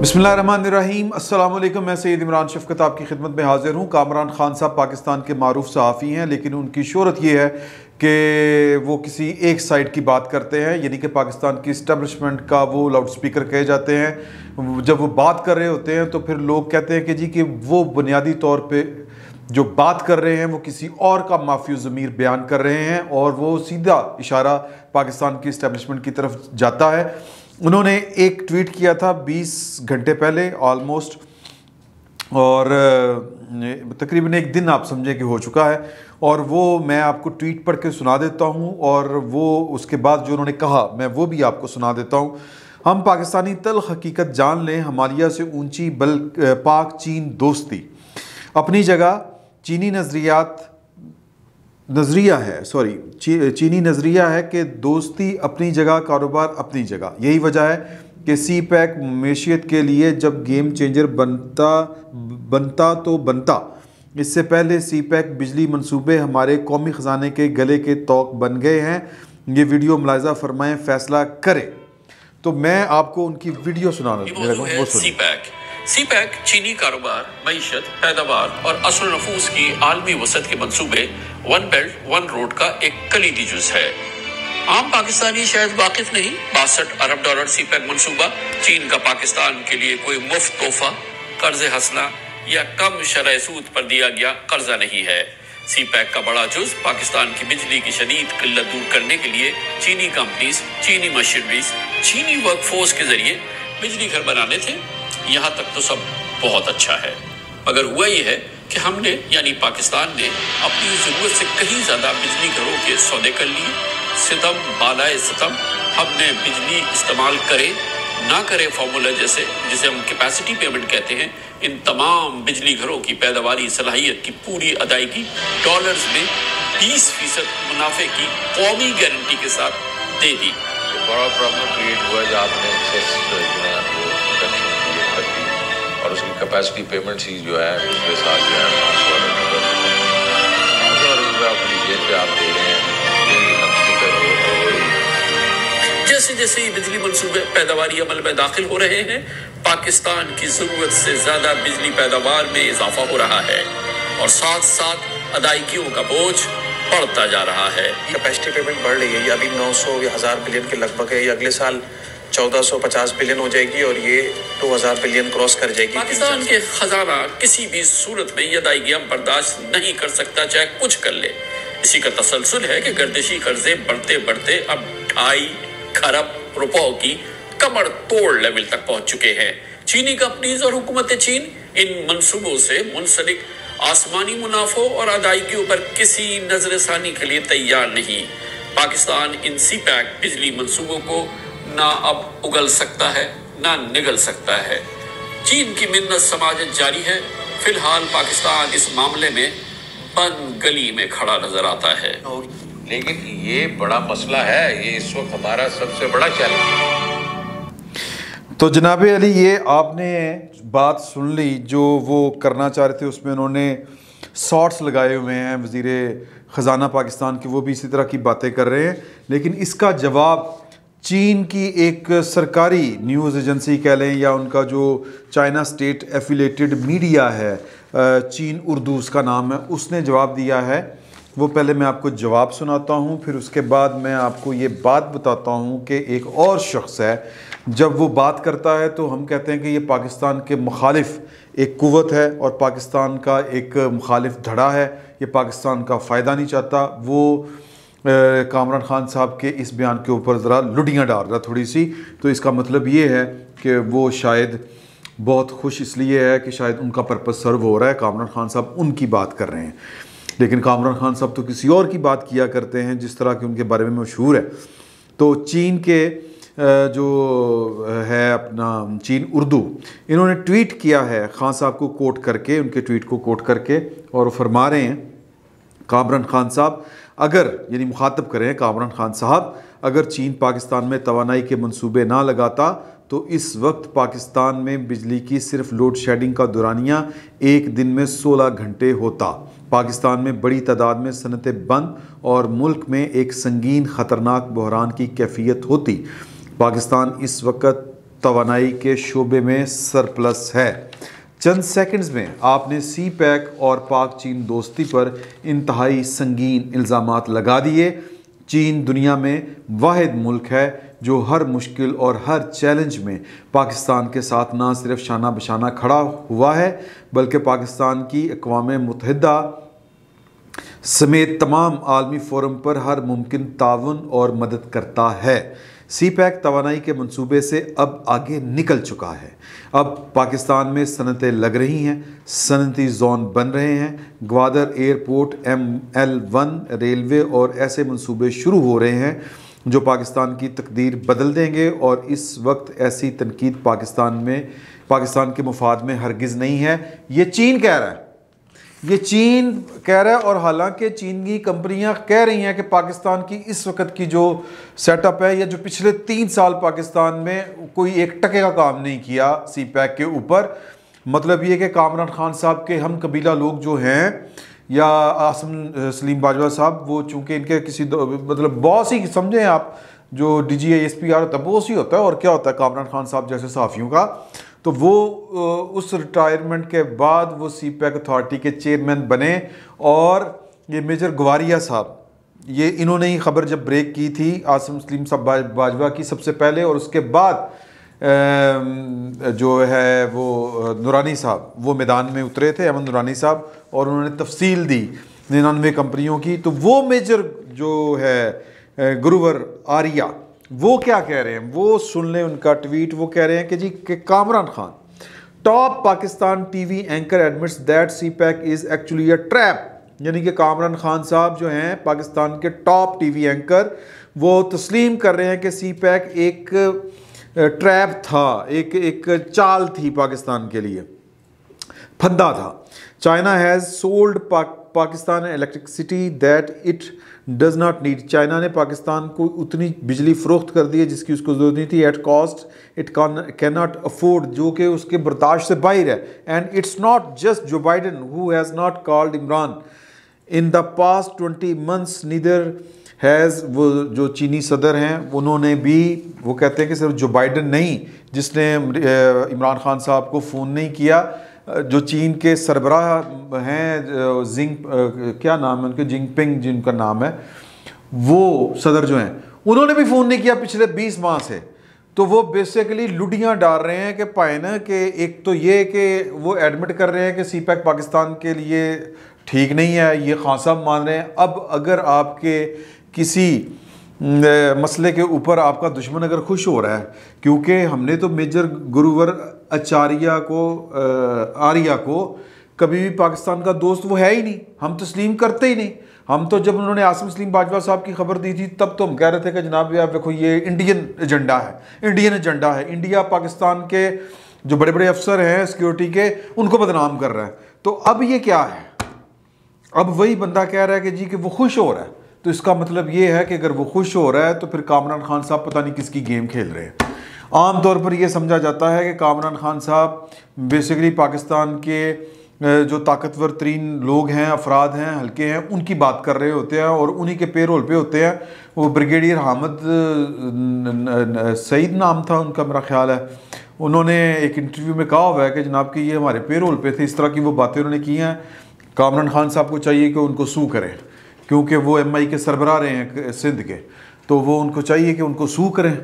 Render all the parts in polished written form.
बिस्मिल्लाहिर्रहमानिर्रहीम, अस्सलाम वालेकुम। मैं सैयद इमरान शफ़क़त आपकी खिदमत में हाज़िर हूँ। कामरान ख़ान साहब पाकिस्तान के मारूफ सहाफ़ी हैं, लेकिन उनकी शोहरत ये है कि वो किसी एक साइड की बात करते हैं, यानी कि पाकिस्तान की इस्टेब्लिशमेंट का वो लाउड स्पीकर कहे जाते हैं। जब वो बात कर रहे होते हैं तो फिर लोग कहते हैं कि जी कि वो बुनियादी तौर पर जो बात कर रहे हैं वो किसी और का माफ़ी ज़मीर बयान कर रहे हैं, और वो सीधा इशारा पाकिस्तान की इस्टेब्लिशमेंट की तरफ जाता है। उन्होंने एक ट्वीट किया था 20 घंटे पहले ऑलमोस्ट, और तकरीबन एक दिन आप समझें कि हो चुका है, और वो मैं आपको ट्वीट पढ़ के सुना देता हूँ, और वो उसके बाद जो उन्होंने कहा मैं वो भी आपको सुना देता हूँ। हम पाकिस्तानी तल्ख हकीकत जान लें, हिमालय से ऊंची बल पाक चीन दोस्ती अपनी जगह, चीनी चीनी नज़रिया है कि दोस्ती अपनी जगह, कारोबार अपनी जगह। यही वजह है कि सी पैक मैशियत के लिए जब गेम चेंजर बनता। इससे पहले सी पैक बिजली मंसूबे हमारे कौमी ख़जाने के गले के तोक बन गए हैं। ये वीडियो मुलाहिज़ा फरमाएं, फैसला करें। तो मैं आपको उनकी वीडियो सुनाना लगा। सी पैक चीनी कारोबार, मईशत, पैदावार और असर नफूस की आलमी वसत के मंसूबे वन बेल्ट वन रोड का एक कलीदी जुज है। आम पाकिस्तानी शायद वाकिफ नहीं, 62 अरब डॉलर सी पैक मंसूबा चीन का पाकिस्तान के लिए कोई मुफ्त तोहफा, कर्ज हसना या कम शरह सूद पर दिया गया कर्जा नहीं है। सी पैक का बड़ा जुज पाकिस्तान की बिजली की शदीद किल्लत दूर करने के लिए चीनी कंपनीज, चीनी मशीनरीज, चीनी वर्कफोर्स के जरिए बिजली घर बनाने थे। यहाँ तक तो सब बहुत अच्छा है, मगर हुआ ये है कि हमने यानी पाकिस्तान ने अपनी ज़रूरत से कहीं ज़्यादा बिजली घरों के सौदे कर लिए। सितम बालाए सितम, हमने बिजली इस्तेमाल करे ना करे फार्मूला जैसे जिसे हम कैपेसिटी पेमेंट कहते हैं, इन तमाम बिजली घरों की पैदावारी सलाहियत की पूरी अदायगी डॉलर्स में 20% मुनाफे की कौमी गारंटी के साथ दे दी। बड़ा प्रॉब्लम क्रिएट हुआ जब आपने और उसकी कैपेसिटी पेमेंट ही जो है उसके साथ जो है 900 रुपये अपनी जेब पे आप दे रहे हैं। जैसे जैसे ये बिजली मंसूबे पैदावारी अमल में दाखिल हो रहे हैं, पाकिस्तान की जरूरत से ज्यादा बिजली पैदावार में इजाफा हो रहा है, और साथ साथ अदायगियों का बोझ बढ़ता जा रहा है। कैपेसिटी पेमेंट बढ़ रही है, ये अभी 900 या 1000 बिलियन के लगभग है। ये अगले साल 1450 बिलियन हो जाएगी और ये 2000 बिलियन क्रॉस कर जाएगी। पाकिस्तान के खजाना किसी भी सूरत में ये अदायगियां बर्दाश्त नहीं कर सकता, चाहे कुछ कर ले। इसी का तसलसल है कि गर्दिशी कर्जे बढ़ते बढ़ते अब 2.5 खरब रुपयों की कमर तोड़ लेवल तक पहुंच चुके हैं। चीनी कंपनीज और हुकूमत चीन इन मंसूबों से मुंसलिक आसमानी मुनाफों और अदायगियों पर किसी नजरसानी के लिए तैयार नहीं। पाकिस्तान इन सी पैक बिजली मंसूबों को ना अब उगल सकता है ना निगल सकता है। चीन की मिन्नत समाजत जारी है। फिलहाल पाकिस्तान इस मामले में बंद गली में खड़ा नजर आता है। लेकिन ये बड़ा मसला है, ये इस वक्त हमारा सबसे बड़ा चैलेंज। तो जनाब अली, ये आपने बात सुन ली जो वो करना चाह रहे थे, उसमें उन्होंने शॉर्ट्स लगाए हुए हैं। वज़ीर ख़जाना पाकिस्तान के वो भी इसी तरह की बातें कर रहे हैं, लेकिन इसका जवाब चीन की एक सरकारी न्यूज़ एजेंसी कह लें या उनका जो चाइना स्टेट एफिलेटेड मीडिया है, चीन उर्दू उसका नाम है, उसने जवाब दिया है। वो पहले मैं आपको जवाब सुनाता हूँ, फिर उसके बाद मैं आपको ये बात बताता हूँ कि एक और शख्स है, जब वो बात करता है तो हम कहते हैं कि ये पाकिस्तान के मुखालिफ एक कुव्वत है और पाकिस्तान का एक मुखालिफ धड़ा है, ये पाकिस्तान का फ़ायदा नहीं चाहता। वो कामरान ख़ान साहब के इस बयान के ऊपर ज़रा लुडियाँ डाल रहा थोड़ी सी, तो इसका मतलब ये है कि वो शायद बहुत खुश इसलिए है कि शायद उनका पर्पस सर्व हो रहा है। कामरान ख़ान साहब उनकी बात कर रहे हैं, लेकिन कामरान ख़ान साहब तो किसी और की बात किया करते हैं जिस तरह के उनके बारे में मशहूर है। तो चीन के जो है अपना चीन उर्दू, इन्होंने ट्वीट किया है ख़ान साहब को कोट करके, उनके ट्वीट को कोट करके, और फरमा रहे हैं कामरान ख़ान साहब अगर, यानी मुखातब करें कामरान ख़ान साहब, अगर चीन पाकिस्तान में तवानाई के मंसूबे ना लगाता तो इस वक्त पाकिस्तान में बिजली की सिर्फ लोड शेडिंग का दुरानिया एक दिन में 16 घंटे होता। पाकिस्तान में बड़ी तादाद में सनतें बंद और मुल्क में एक संगीन ख़तरनाक बहरान की कैफियत होती। पाकिस्तान इस वक्त तवानाई के शोबे में सरप्लस है। चंद सेकंड्स में आपने सी पैक और पाक चीन दोस्ती पर इंतहाई संगीन इल्ज़ामात लगा दिए। चीन दुनिया में वाहिद मुल्क है जो हर मुश्किल और हर चैलेंज में पाकिस्तान के साथ ना सिर्फ शाना बशाना खड़ा हुआ है बल्कि पाकिस्तान की अक़वाम मुत्तहिदा समेत तमाम आलमी फोरम पर हर मुमकिन ताउन और मदद करता है। सी पैक तवानाई के मंसूबे से अब आगे निकल चुका है। अब पाकिस्तान में सनतें लग रही हैं, सनती जोन बन रहे हैं, ग्वादर एयरपोर्ट, ML1 रेलवे और ऐसे मंसूबे शुरू हो रहे हैं जो पाकिस्तान की तकदीर बदल देंगे। और इस वक्त ऐसी तनकीद पाकिस्तान के मुफाद में हरगिज़ नहीं है। ये चीन कह रहा है, ये चीन कह रहा है। और हालांकि चीन की कंपनियां कह रही हैं कि पाकिस्तान की इस वक्त की जो सेटअप है या जो पिछले 3 साल पाकिस्तान में कोई 1 टके का काम नहीं किया सी पैक के ऊपर। मतलब ये कि कामरान खान साहब के हम कबीला लोग जो हैं या आसिम सलीम बाजवा साहब, वो चूँकि इनके किसी मतलब बॉस ही समझें आप, जो DGISP होता है बॉस ही होता है। और क्या होता है कामरान खान साहब जैसे सहाफ़ियों का, तो वो उस रिटायरमेंट के बाद वो सी पैक अथॉरिटी के चेयरमैन बने। और ये मेजर गवारिया साहब, ये इन्होंने ही खबर जब ब्रेक की थी आसिम सलीम साहब बाजवा की सबसे पहले, और उसके बाद जो है वो नूरानी साहब वो मैदान में उतरे थे, अहमद नूरानी साहब, और उन्होंने तफसील दी 99 कंपनियों की। तो वो मेजर जो है गुरुवर आर्या, वो क्या कह रहे हैं वो सुन लें उनका ट्वीट। वो कह रहे हैं कि जी कि Kamran Khan, top Pakistan TV anchor admits that CPEC is actually a trap. यानी कि कामरान खान साहब जो हैं पाकिस्तान के टॉप टीवी एंकर, वो तस्लीम कर रहे हैं कि सी पैक एक ट्रैप था, एक चाल थी पाकिस्तान के लिए, फंदा था। China has sold Pakistan electricity that it does not need. China ने पाकिस्तान को उतनी बिजली फ़रोख्त कर दी है जिसकी उसको ज़रूरत नहीं थी। At cost it can not afford, जो कि उसके बर्दाश्त से बाहर है। एंड इट्स नॉट जस्ट जो Biden who has not called Imran in the past 20 months, neither has, वो जो चीनी सदर हैं उन्होंने भी, वो कहते हैं कि सिर्फ जो बाइडन नहीं जिसने इमरान खान साहब को फ़ोन नहीं किया, जो चीन के सरबराह हैं क्या नाम है उनके, जिनपिंग जिनका नाम है, वो सदर जो हैं उन्होंने भी फ़ोन नहीं किया पिछले 20 माह से। तो वो बेसिकली लुडियाँ डाल रहे हैं कि पाए ना कि एक तो ये कि वो एडमिट कर रहे हैं कि सी पैक पाकिस्तान के लिए ठीक नहीं है, ये खान साहब मान रहे हैं। अब अगर आपके किसी मसले के ऊपर आपका दुश्मन अगर खुश हो रहा है, क्योंकि हमने तो मेजर गुरुवर आर्या को कभी भी पाकिस्तान का दोस्त वो है ही नहीं, हम तस्लीम करते ही नहीं। हम तो जब उन्होंने आसिम सलीम बाजवा साहब की खबर दी थी तब तो हम कह रहे थे कि जनाब आप देखो ये इंडियन एजेंडा है, इंडियन एजेंडा है। इंडिया पाकिस्तान के जो बड़े बड़े अफसर हैं सिक्योरिटी के, उनको बदनाम कर रहा है। तो अब ये क्या है, अब वही बंदा कह रहा है कि जी कि वो खुश हो रहा है। तो इसका मतलब ये है कि अगर वो खुश हो रहा है तो फिर कामरान खान साहब पता नहीं किसकी गेम खेल रहे हैं। आम तौर पर यह समझा जाता है कि कामरान खान साहब बेसिकली पाकिस्तान के जो ताकतवर तरीन लोग हैं, अफराद हैं, हल्के हैं, उनकी बात कर रहे होते हैं और उन्हीं के पेरोल पे होते हैं। वो ब्रिगेडियर हामिद सईद नाम था उनका मेरा ख्याल है, उन्होंने एक इंटरव्यू में कहा हुआ है कि जनाब कि ये हमारे पेरोल पे थे। इस तरह की वो बातें उन्होंने की हैं। कामरान खान साहब को चाहिए कि उनको सू करें, क्योंकि वो MI के सरबराह रहे हैं सिंध के, तो वो उनको चाहिए कि उनको सू करें।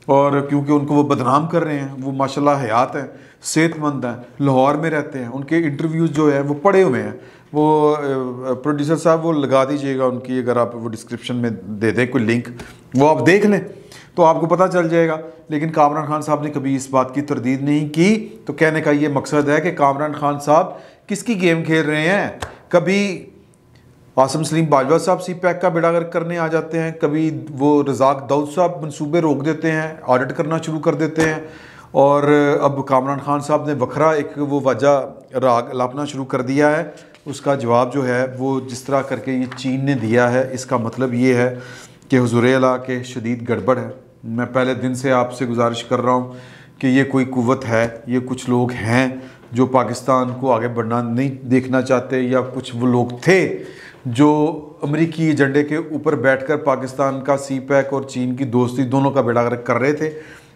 और क्योंकि उनको वो बदनाम कर रहे हैं, वो माशाल्लाह हयात हैं, सेहतमंद हैं, लाहौर में रहते हैं, उनके इंटरव्यूज़ जो है वो पड़े हुए हैं। वो प्रोड्यूसर साहब वो लगा दीजिएगा उनकी, अगर आप वो डिस्क्रिप्शन में दे दें कोई लिंक, वो आप देख लें तो आपको पता चल जाएगा। लेकिन कामरान खान साहब ने कभी इस बात की तरदीद नहीं की। तो कहने का ये मकसद है कि कामरान खान साहब किसकी गेम खेल रहे हैं। कभी आसिम सलीम बाजवा साहब सी पैक का बेड़ागर्क करने आ जाते हैं, कभी वो रज़ाक दाऊद साहब मंसूबे रोक देते हैं, ऑडिट करना शुरू कर देते हैं, और अब कामरान खान साहब ने वखरा एक वो वजह राग लापना शुरू कर दिया है। उसका जवाब जो है वो जिस तरह करके ये चीन ने दिया है, इसका मतलब ये है कि हुज़ूर अला के शदीद गड़बड़ है। मैं पहले दिन से आपसे गुजारिश कर रहा हूँ कि ये कोई कुव्वत है, ये कुछ लोग हैं जो पाकिस्तान को आगे बढ़ना नहीं देखना चाहते, या कुछ वो लोग थे जो अमेरिकी एजेंडे के ऊपर बैठकर पाकिस्तान का सी पैक और चीन की दोस्ती दोनों का बेड़ा गर्क कर रहे थे।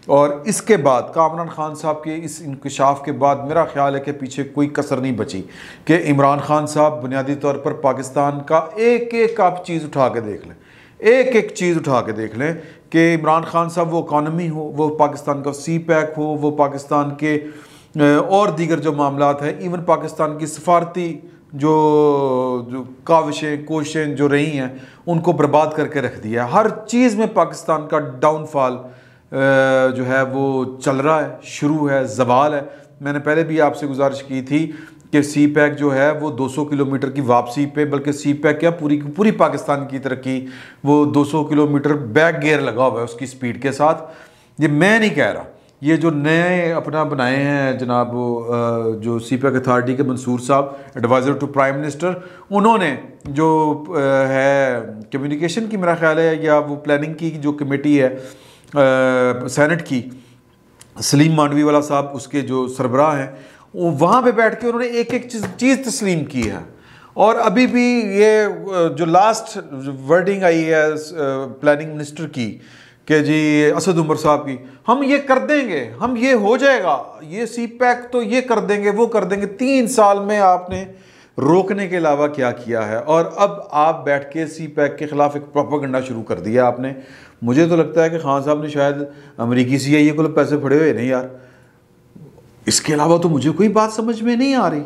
और इसके बाद कामरान खान साहब के इस इंकशाफ के बाद मेरा ख्याल है कि पीछे कोई कसर नहीं बची कि इमरान खान साहब बुनियादी तौर पर पाकिस्तान का एक एक आप चीज़ उठा के देख लें, एक एक चीज़ उठा के देख लें कि इमरान खान साहब वो इकानमी हो, वो पाकिस्तान का CPEC हो, वो पाकिस्तान के और दीगर जो मामलात हैं, इवन पाकिस्तान की सफारती जो काविशें कोशिशें जो रही हैं उनको बर्बाद करके रख दिया। हर चीज़ में पाकिस्तान का डाउनफॉल जो है वो चल रहा है, शुरू है, ज़वाल है। मैंने पहले भी आपसे गुजारिश की थी कि CPEC जो है वो 200 किलोमीटर की वापसी पे, बल्कि CPEC क्या पूरी पाकिस्तान की तरक्की वो 200 किलोमीटर बैक गियर लगा हुआ है उसकी स्पीड के साथ। ये मैं नहीं कह रहा, ये जो नए अपना बनाए हैं जनाब जो CPEC अथॉरिटी के मंसूर साहब, एडवाइज़र टू प्राइम मिनिस्टर, उन्होंने जो है कम्युनिकेशन की मेरा ख्याल है या वो प्लानिंग की जो कमेटी है सेनेट की, सलीम मांडवी वाला साहब उसके जो सरबराह हैं, वो वहाँ पे बैठ के उन्होंने एक एक चीज़ तस्लीम की है। और अभी भी ये जो लास्ट वर्डिंग आई है प्लानिंग मिनिस्टर की कि जी असद उमर साहब की, हम ये कर देंगे, हम ये हो जाएगा, ये CPEC तो ये कर देंगे, वो कर देंगे। 3 साल में आपने रोकने के अलावा क्या किया है? और अब आप बैठ के CPEC के ख़िलाफ़ एक प्रोपेगेंडा शुरू कर दिया आपने। मुझे तो लगता है कि खान साहब ने शायद अमेरिकी CIA को पैसे फड़े हुए नहीं यार, इसके अलावा तो मुझे कोई बात समझ में नहीं आ रही।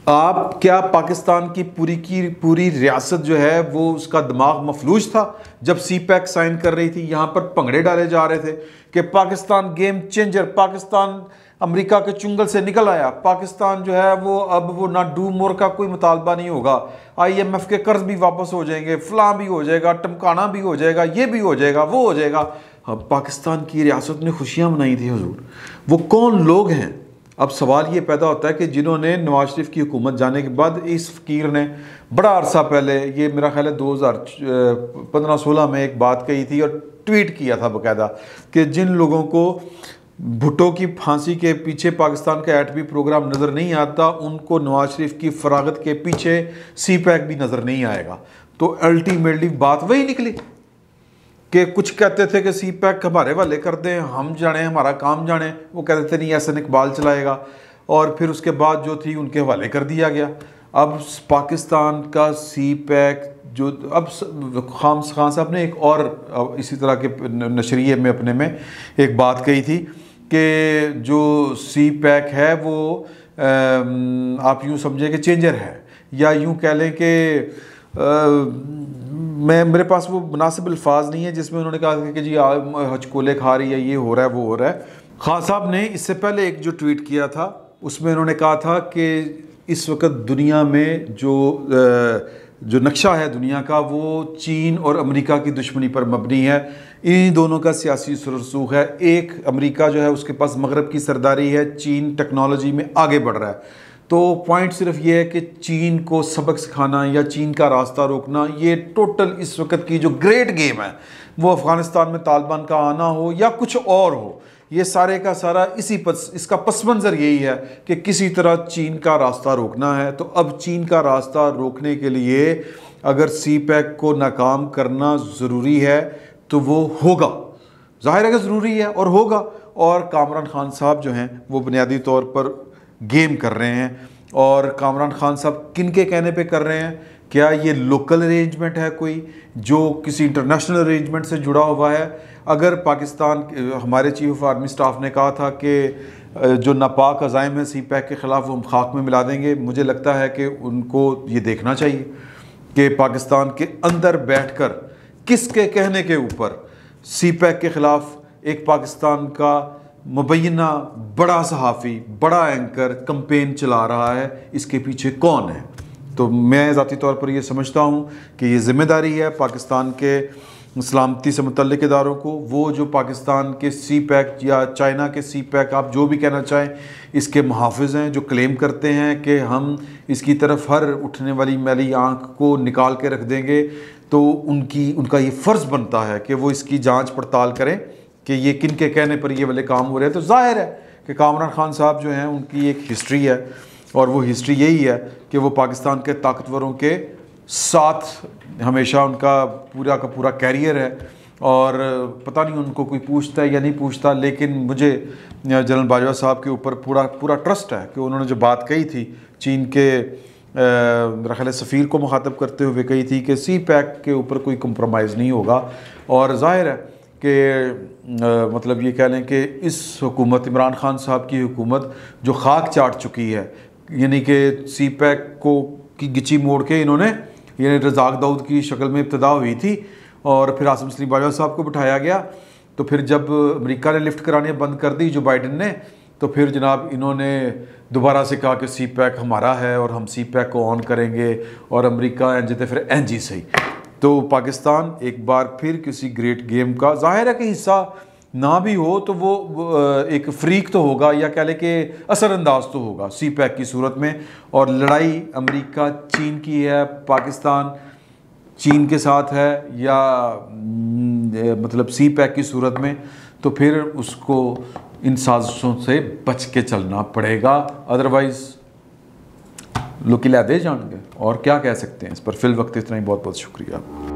आप क्या पाकिस्तान की पूरी रियासत जो है वो उसका दिमाग मफलूज था जब CPEC साइन कर रही थी? यहाँ पर भंगड़े डाले जा रहे थे कि Pakistan game changer, Pakistan America के चुंगल से निकल आया, पाकिस्तान जो है वो अब वो ना डू मोर का कोई मुतालबा नहीं होगा, IMF के कर्ज भी वापस हो जाएंगे, फलां भी हो जाएगा, टमकाना भी हो जाएगा, ये भी हो जाएगा, वो हो जाएगा। अब पाकिस्तान की रियासत ने खुशियाँ मनाई थी हुजूर, वो कौन लोग हैं? अब सवाल ये पैदा होता है कि जिन्होंने नवाज शरीफ की हुकूमत जाने के बाद इस फ़कीर ने बड़ा अरसा पहले, ये मेरा ख्याल है 2015-16 में एक बात कही थी और ट्वीट किया था बाकायदा कि जिन लोगों को भुट्टो की फांसी के पीछे पाकिस्तान का एटमी प्रोग्राम नज़र नहीं आता, उनको नवाज शरीफ की फरागत के पीछे CPEC भी नज़र नहीं आएगा। तो अल्टीमेटली बात वही निकली कि कुछ कहते थे कि CPEC हमारे वाले कर दें, हम जाने, हमारा काम जाने, वो कहते थे नहीं एहसन इकबाल चलाएगा, और फिर उसके बाद जो थी उनके हवाले कर दिया गया। अब पाकिस्तान का CPEC जो अब खान साहब ने एक और इसी तरह के नशरिए में अपने में एक बात कही थी कि जो CPEC है वो आप यूँ समझे कि चेंजर है, या यूँ कह लें कि मेरे पास वो मुनासिब अल्फाज नहीं है जिसमें उन्होंने कहा कि जी हचकोले खा रही है, ये हो रहा है, वो हो रहा है। खान साहब ने इससे पहले एक जो ट्वीट किया था उसमें उन्होंने कहा था कि इस वक्त दुनिया में जो नक्शा है दुनिया का वो चीन और अमेरिका की दुश्मनी पर मबनी है, इन दोनों का सियासी रसूख है। एक अमेरिका जो है उसके पास मगरब की सरदारी है, चीन टेक्नोलॉजी में आगे बढ़ रहा है। तो पॉइंट सिर्फ ये है कि चीन को सबक सिखाना या चीन का रास्ता रोकना, ये टोटल इस वक्त की जो ग्रेट गेम है, वो अफ़गानिस्तान में तालिबान का आना हो या कुछ और हो, ये सारे का सारा इसका पस मंज़र यही है कि किसी तरह चीन का रास्ता रोकना है। तो अब चीन का रास्ता रोकने के लिए अगर CPEC को नाकाम करना ज़रूरी है तो वो होगा, ज़ाहिर है कि ज़रूरी है और होगा। और कामरान खान साहब जो हैं वो बुनियादी तौर पर गेम कर रहे हैं। और कामरान खान साहब किन के कहने पे कर रहे हैं? क्या ये लोकल अरेंजमेंट है कोई जो किसी इंटरनेशनल अरेंजमेंट से जुड़ा हुआ है? अगर पाकिस्तान हमारे चीफ ऑफ आर्मी स्टाफ ने कहा था कि जो नापाक अज़ाइम है CPEC के ख़िलाफ़ वो हम खाक में मिला देंगे, मुझे लगता है कि उनको ये देखना चाहिए कि पाकिस्तान के अंदर बैठकर किसके कहने के ऊपर CPEC के ख़िलाफ़ एक पाकिस्तान का मुबैना बड़ा सहाफ़ी, बड़ा एंकर कंपेन चला रहा है, इसके पीछे कौन है? तो मैं ज़ाती तौर पर ये समझता हूँ कि ये ज़िम्मेदारी है पाकिस्तान के सलामती से मुतल्लिक़ इदारों को, वो जो पाकिस्तान के CPEC या चाइना के CPEC, आप जो भी कहना चाहें, इसके मुहाफ़िज़ हैं, जो क्लेम करते हैं कि हम इसकी तरफ हर उठने वाली मैली आँख को निकाल के रख देंगे, तो उनका ये फ़र्ज़ बनता है कि वो इसकी जाँच पड़ताल करें कि ये किन के कहने पर ये वाले काम हो रहे हैं। तो ज़ाहिर है कि कामरान खान साहब जो हैं उनकी एक हिस्ट्री है, और वो हिस्ट्री यही है कि वो पाकिस्तान के ताकतवरों के साथ हमेशा उनका पूरा का पूरा कैरियर है, और पता नहीं उनको कोई पूछता है या नहीं पूछता, लेकिन मुझे जनरल बाजवा साहब के ऊपर पूरा ट्रस्ट है कि उन्होंने जो बात कही थी चीन के मेरा ख्याल है सफ़ीर को मुखातब करते हुए कही थी कि सी पैक के ऊपर कोई कंप्रोमाइज़ नहीं होगा। और ज़ाहिर है कि मतलब ये कह लें कि इस हुकूमत, इमरान खान साहब की हुकूमत जो खाक चाट चुकी है, यानी कि सी पैक को की गिची मोड़ के इन्होंने, यानी रज़ाक दाऊद की शक्ल में इब्तदा हुई थी और फिर आसिम सलीम बाजवा साहब को बिठाया गया। तो फिर जब अमेरिका ने लिफ्ट कराने बंद कर दी जो बाइडन ने, तो फिर जनाब इन्होंने दोबारा से कहा कि सी पैक हमारा है और हम सी पैक को ऑन करेंगे और अमेरिका एंजते फिर एंजी सही। तो पाकिस्तान एक बार फिर किसी ग्रेट गेम का ज़ाहिर है कि हिस्सा ना भी हो तो वो एक फ्रीक तो होगा या कह लें कि असरअंदाज तो होगा सी पैक की सूरत में। और लड़ाई अमेरिका चीन की है, पाकिस्तान चीन के साथ है या मतलब सी पैक की सूरत में, तो फिर उसको इन साजिशों से बच के चलना पड़ेगा, अदरवाइज़ लोग किला दे जाएंगे। और क्या कह सकते हैं इस पर। फिल वक्त इतना ही, बहुत बहुत शुक्रिया।